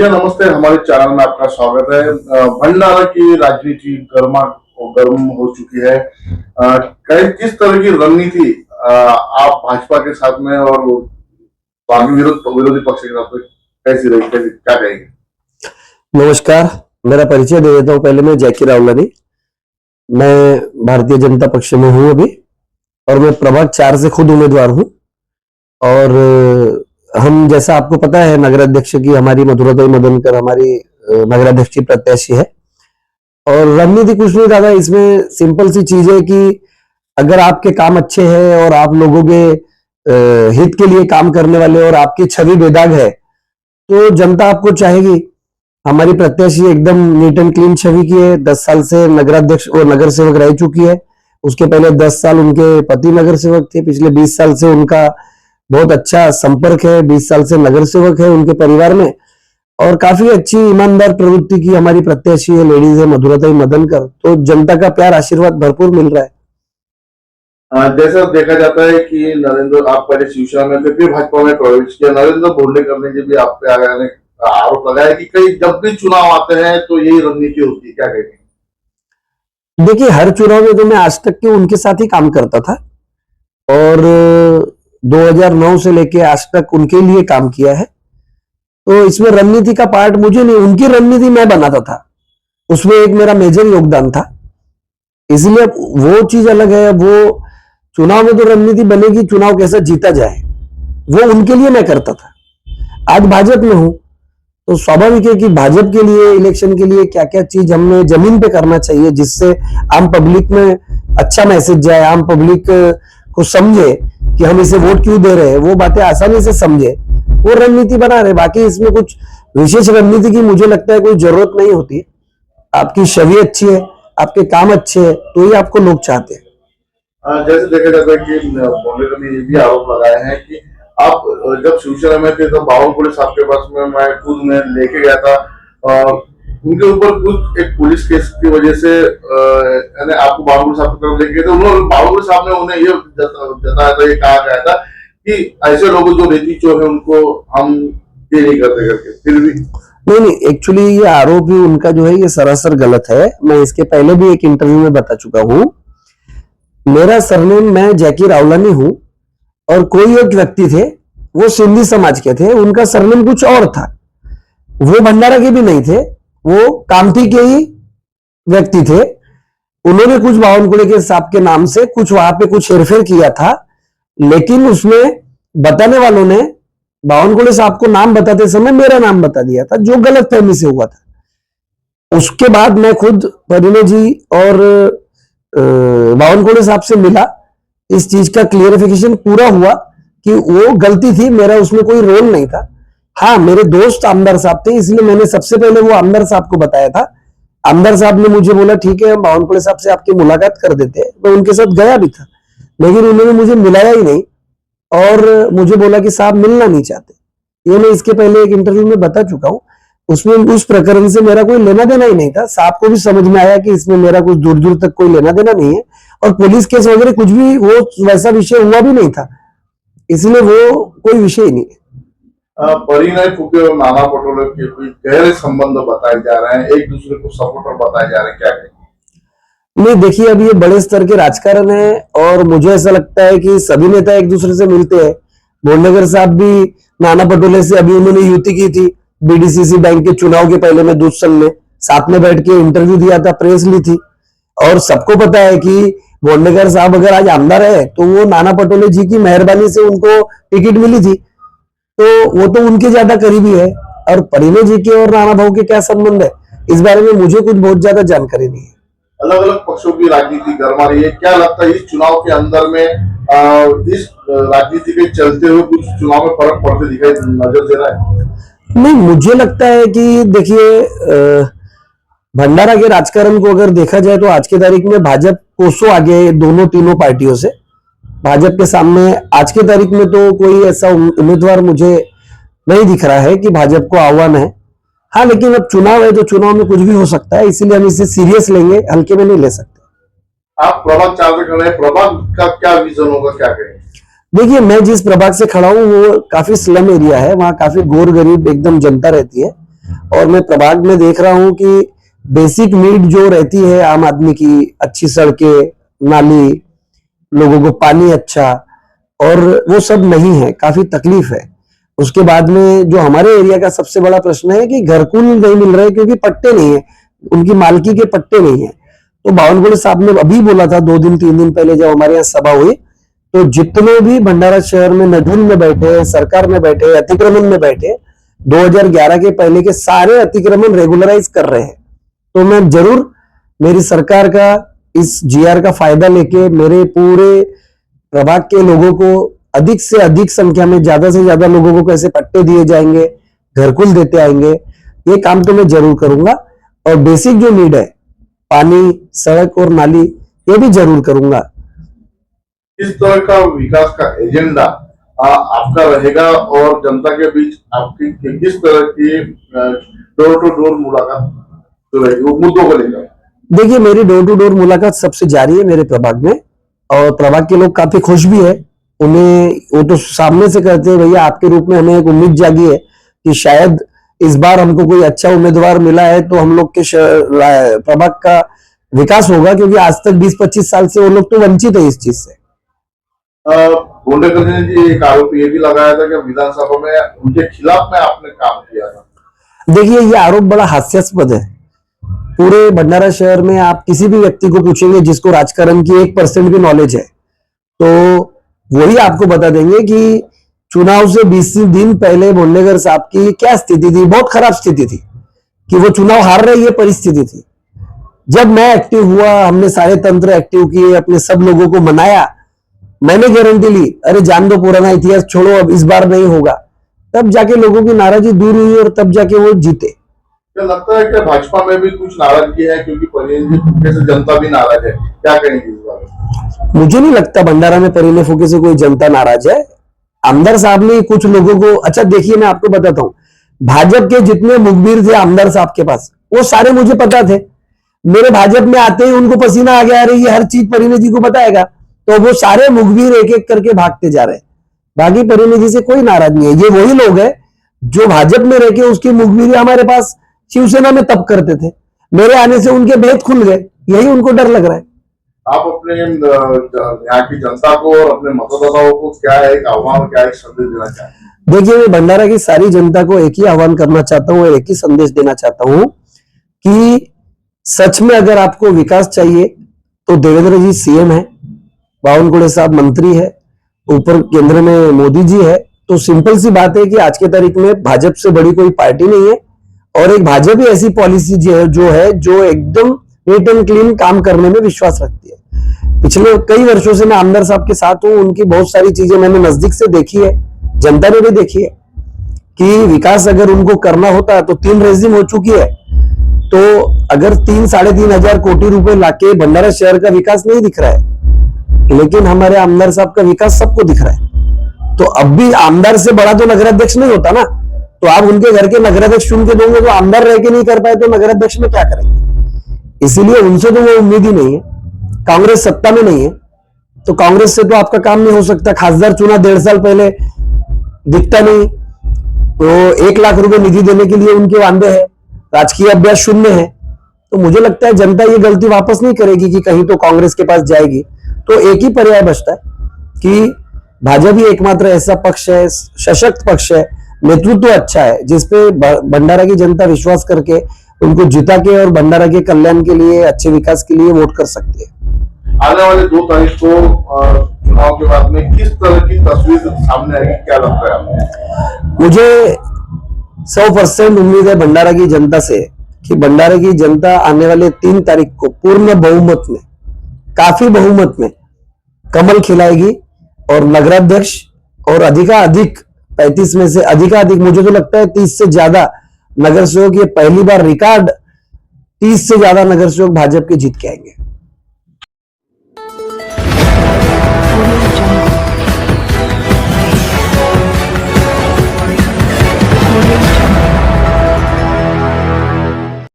भैया नमस्ते, हमारे चैनल में आपका स्वागत है। भंडारा की राजनीति गर्म हो चुकी है। किस तरह की रणनीति आप भाजपा के साथ में और बाकी विरोधी पक्ष के साथ में कैसी रही, क्या कहेंगे? नमस्कार, मेरा परिचय दे देता हूँ। पहले मैं जैकी रावलानी, मैं भारतीय जनता पक्ष में हूँ अभी, और मैं प्रभाग 4 से खुद उम्मीदवार हूँ। और हम, जैसा आपको पता है, नगराध्यक्ष की हमारी मधुराताई मदनकर हमारी नगराध्यक्ष की प्रत्याशी है। और रणनीति कुछ नहीं दादा, इसमें सिंपल सी चीज है कि अगर आपके काम अच्छे हैं और आप लोगों के हित के लिए काम करने वाले और आपकी छवि बेदाग है तो जनता आपको चाहेगी। हमारी प्रत्याशी एकदम नीट एंड क्लीन छवि की है। 10 साल से नगराध्यक्ष और नगर सेवक रह चुकी है। उसके पहले 10 साल उनके पति नगर सेवक थे। पिछले 20 साल से उनका बहुत अच्छा संपर्क है। 20 साल से नगर सेवक है उनके परिवार में, और काफी अच्छी ईमानदार प्रवृत्ति की हमारी प्रत्याशी है, लेडीज है, मधुराताई मदनकर। तो जनता का प्यार आशीर्वाद भरपूर मिल रहा है। जैसा देखा जाता है कि नरेंद्र, आप पहले शिवसेना में थे, फिर भाजपा में प्रवेश किया। नरेंद्र बोर्लेकर ने भी आप पे आरोप लगाया कि कई जब भी चुनाव आते हैं तो यही रणनीति होती है, क्या कहेंगे? देखिए, हर चुनाव में तो मैं आज तक के उनके साथ ही काम करता था, और 2009 से लेके आज तक उनके लिए काम किया है। तो इसमें रणनीति का पार्ट मुझे नहीं, उनकी रणनीति मैं बनाता था, उसमें एक मेरा मेजर योगदान था। इसलिए वो चीज अलग है। वो चुनाव में तो रणनीति बनेगी, चुनाव कैसा जीता जाए वो उनके लिए मैं करता था। आज भाजपा में हूं तो स्वाभाविक है कि भाजपा के लिए, इलेक्शन के लिए क्या क्या चीज हमने जमीन पे करना चाहिए, जिससे आम पब्लिक में अच्छा मैसेज जाए, आम पब्लिक को समझे कि हम इसे वोट क्यों दे रहे हैं, वो बातें आसानी से समझे, वो रणनीति बना रहे। बाकी इसमें कुछ विशेष रणनीति की मुझे लगता है कोई जरूरत नहीं होती। आपकी छवि अच्छी है, आपके काम अच्छे है, तो ही आपको लोग चाहते हैं। जैसे देखा जाता है कि बोलेकर ने ये भी आरोप लगाए हैं कि आप जब शिवसेना में थे तो बावनकुळे साहब के पास में मैं खुद में लेके गया था। उनके ऊपर कुछ एक पुलिस केस की वजह से आपको बावनकुळे साहब की तरफ लेके गए थे। उन्होंने, बावनकुळे साहब ने उन्हें ये जताया था, ये कहा गया था कि ऐसे लोग जो रेती चोर है उनको हम ये नहीं करते करके, फिर भी नहीं, एक्चुअली ये आरोप ही उनका जो है ये सरासर गलत है। मैं इसके पहले भी एक इंटरव्यू में बता चुका हूं। मेरा सरनेम, मैं जैकी रावलानी हूं, और कोई एक व्यक्ति थे, वो सिंधी समाज के थे, उनका सरनेम कुछ और था। वो भंडारा के भी नहीं थे, वो कामठी के ही व्यक्ति थे। उन्होंने कुछ बावनकुळे के साहब के नाम से कुछ वहां पे कुछ हेरफेर किया था, लेकिन उसमें बताने वालों ने बावनकुळे साहब को नाम बताते समय मेरा नाम बता दिया था, जो गलत फहमी से हुआ था। उसके बाद मैं खुद परिणय जी और बावनकुळे साहब से मिला, इस चीज का क्लियरिफिकेशन पूरा हुआ कि वो गलती थी, मेरा उसमें कोई रोल नहीं था। हाँ, मेरे दोस्त आमदार साहब थे, इसलिए मैंने सबसे पहले वो आमदार साहब को बताया था। आमदार साहब ने मुझे बोला ठीक है, हम बावनकुळे साहब से आपकी मुलाकात कर देते हैं। मैं उनके साथ गया भी था, लेकिन उन्होंने मुझे मिलाया ही नहीं, और मुझे बोला कि साहब मिलना नहीं चाहते। ये मैं इसके पहले एक इंटरव्यू में बता चुका हूं। उसमें उस प्रकरण से मेरा कोई लेना देना ही नहीं था। साहब को भी समझ में आया कि इसमें मेरा कुछ दूर दूर तक कोई लेना देना नहीं है, और पुलिस केस वगैरह कुछ भी वो वैसा विषय हुआ भी नहीं था, इसलिए वो कोई विषय नहीं है। परिणय फुके और नाना पटोले के कोई गहरे संबंध बताए जा रहे हैं, एक दूसरे को सपोर्टर बताए जा रहे हैं, क्या कहेंगे? नहीं, देखिए, अब ये बड़े स्तर के राजकारण है, और मुझे ऐसा लगता है कि सभी नेता एक दूसरे से मिलते हैं। बोंडेकर साहब भी नाना पटोले से अभी उन्होंने युति की थी, बीडीसीसी बैंक के चुनाव के पहले में दूसरे ने साथ में बैठ के इंटरव्यू दिया था, प्रेस ली थी। और सबको पता है कि बोंडेकर साहब अगर आज आमदार है तो वो नाना पटोले जी की मेहरबानी से उनको टिकट मिली थी, तो वो तो उनके ज्यादा करीबी है। और परिणय जी के और नाना भाऊ के क्या संबंध है, इस बारे में मुझे कुछ बहुत ज्यादा जानकारी नहीं है। अलग अलग पक्षों की राजनीति गर्मा रही है, क्या लगता है इस चुनाव के अंदर में इस राजनीति के चलते हुए कुछ चुनाव में फर्क पड़ते दिखाई नजर दे रहा है? नहीं, मुझे लगता है कि देखिए, भंडारा के राजकारण को अगर देखा जाए तो आज की तारीख में भाजपा कोसों आगे है दोनों तीनों पार्टियों से। भाजपा के सामने आज की तारीख में तो कोई ऐसा उम्मीदवार मुझे नहीं दिख रहा है कि भाजपा को आह्वान है। हाँ, लेकिन अब चुनाव है तो चुनाव में कुछ भी हो सकता है, इसीलिए हम इसे सीरियस लेंगे, हल्के में नहीं ले सकते। आप प्रभाग 4 में खड़े हैं, प्रभाग का क्या विजन होगा, क्या कहेंगे? देखिए, मैं जिस प्रभाग से खड़ा हूँ वो काफी स्लम एरिया है, वहां काफी गोर गरीब एकदम जनता रहती है। और मैं प्रभाग में देख रहा हूं कि बेसिक नीड जो रहती है आम आदमी की, अच्छी सड़कें, नाली, लोगों को पानी अच्छा, और वो सब नहीं है, काफी तकलीफ है। उसके बाद में जो हमारे एरिया का सबसे बड़ा प्रश्न है कि घरकुल नहीं मिल रहे क्योंकि पट्टे नहीं है, उनकी मालकी के पट्टे नहीं है। तो बावनकुळे साहब ने अभी बोला था 2 दिन 3 दिन पहले जब हमारे यहाँ सभा हुई, तो जितने भी भंडारा शहर में नजूल में बैठे, सरकार में बैठे, अतिक्रमण में बैठे, 2011 के पहले के सारे अतिक्रमण रेगुलराइज कर रहे हैं। तो मैं जरूर मेरी सरकार का इस जीआर का फायदा लेके मेरे पूरे प्रभाग के लोगों को अधिक से अधिक संख्या में, ज्यादा से ज्यादा लोगों को कैसे पट्टे दिए जाएंगे, घरकुल देते आएंगे, ये काम तो मैं जरूर करूंगा। और बेसिक जो नीड है, पानी, सड़क और नाली, ये भी जरूर करूंगा। इस तरह का विकास का एजेंडा आपका रहेगा और जनता के बीच आपकी किस तरह की डोर टू डोर मुलाकात जो रहेगी वो मुद्दों को लेकर? देखिए, मेरी डोर टू डोर मुलाकात सबसे जारी है मेरे प्रभाग में, और प्रभाग के लोग काफी खुश भी है। उन्हें वो तो सामने से कहते हैं, भैया आपके रूप में हमें एक उम्मीद जागी है कि शायद इस बार हमको कोई अच्छा उम्मीदवार मिला है तो हम लोग के प्रभाग का विकास होगा, क्योंकि आज तक 20-25 साल से वो लोग तो वंचित है इस चीज से। भोंडेकर ने एक आरोप ये भी लगाया था कि विधानसभा में उनके खिलाफ में आपने काम किया था। देखिए, ये आरोप बड़ा हास्यास्पद है। पूरे भंडारा शहर में आप किसी भी व्यक्ति को पूछेंगे जिसको राजकारण की 1% भी नॉलेज है, तो वही आपको बता देंगे कि चुनाव से 20 दिन पहले भोंडेकर साहब की क्या स्थिति थी। बहुत खराब स्थिति थी कि वो चुनाव हार रहे, ये परिस्थिति थी। जब मैं एक्टिव हुआ, हमने सारे तंत्र एक्टिव किए, अपने सब लोगों को मनाया, मैंने गारंटी ली, अरे जान दो पुराना इतिहास छोड़ो, अब इस बार नहीं होगा। तब जाके लोगों की नाराजगी दूर हुई और तब जाके वो जीते। क्या लगता है कि भाजपा में भी कुछ नाराजगी है, क्योंकि परिणय फूके से जनता भी नाराज है, क्या कहेंगे इस बारे में? मुझे नहीं लगता भंडारा में परिणय फूके से कोई जनता नाराज है। आमदार साहब ने कुछ लोगों को, अच्छा देखिए मैं आपको बताता हूँ, भाजपा के जितने मुखबिर थे आमदार साहब के पास, वो सारे मुझे पता थे। मेरे भाजपा में आते ही उनको पसीना आ गया, अरे ये हर चीज परिणय जी को बताएगा, तो वो सारे मुखबिर एक एक करके भागते जा रहे हैं। बाकी परिणय जी से कोई नाराज नहीं है। ये वही लोग हैं जो भाजपा में रह के उसकी मुखबिरी हमारे पास शिवसेना में तब करते थे। मेरे आने से उनके भेद खुल गए, यही उनको डर लग रहा है। आप अपने यहाँ की जनता को और अपने मतदाताओं को क्या एक आह्वान, क्या एक संदेश देना चाहते हैं? देखिए, मैं भंडारा की सारी जनता को एक ही आह्वान करना चाहता हूँ, एक ही संदेश देना चाहता हूँ कि सच में अगर आपको विकास चाहिए तो देवेंद्र जी सीएम है, बावनकुळे साहब मंत्री है, ऊपर केंद्र में मोदी जी है। तो सिंपल सी बात है कि आज के तारीख में भाजपा से बड़ी कोई पार्टी नहीं है, और एक भाजपा ही ऐसी पॉलिसी जो एकदम नीट एंड क्लीन काम करने में विश्वास रखती है। पिछले कई वर्षों से मैं आमदार साहब के साथ हूं, उनकी बहुत सारी चीजें मैंने नजदीक से देखी है, जनता ने भी देखी है कि विकास अगर उनको करना होता तो 3 रेजिम हो चुकी है। तो अगर 3-3.5 हजार कोटी रुपए लाके भंडारा शहर का विकास नहीं दिख रहा है, लेकिन हमारे आमदार साहब का विकास सबको दिख रहा है। तो अब भी आमदार से बड़ा तो नगराध्यक्ष नहीं होता ना, तो आप उनके घर के नगराध्यक्ष चुन के दोगे, तो आमदार रह के नहीं कर पाए तो नगराध्यक्ष में क्या करेंगे? इसीलिए उनसे तो वो उम्मीद ही नहीं है। कांग्रेस सत्ता में नहीं है, तो कांग्रेस से तो आपका काम नहीं हो सकता। खासदार चुना 1.5 साल पहले, दिखता नहीं, तो 1 लाख रुपए निधि देने के लिए उनके वांदे हैं, राजकीय अभ्यास शून्य है। तो मुझे लगता है जनता ये गलती वापस नहीं करेगी कि कहीं तो कांग्रेस के पास जाएगी। तो एक ही पर्याय बचता है कि भाजपा ही एकमात्र ऐसा पक्ष है, सशक्त पक्ष है, नेतृत्व अच्छा है, जिसपे भंडारा की जनता विश्वास करके उनको जिता के और भंडारा के कल्याण के लिए, अच्छे विकास के लिए वोट कर सकती है। आने वाले 2 तारीख को चुनाव के बाद में किस तरह की तस्वीर सामने आएगी, क्या लगता है आपको? मुझे 100% उम्मीद है भंडारा की जनता से कि भंडारा की जनता आने वाले 3 तारीख को पूर्ण बहुमत में, काफी बहुमत में कमल खिलाएगी, और नगराध्यक्ष और अधिकाधिक 35 में से अधिकाधिक, मुझे तो लगता है 30 से ज्यादा नगर सेवक, ये पहली बार रिकॉर्ड 30 से ज्यादा नगर सेवक भाजपा के जीत के आएंगे।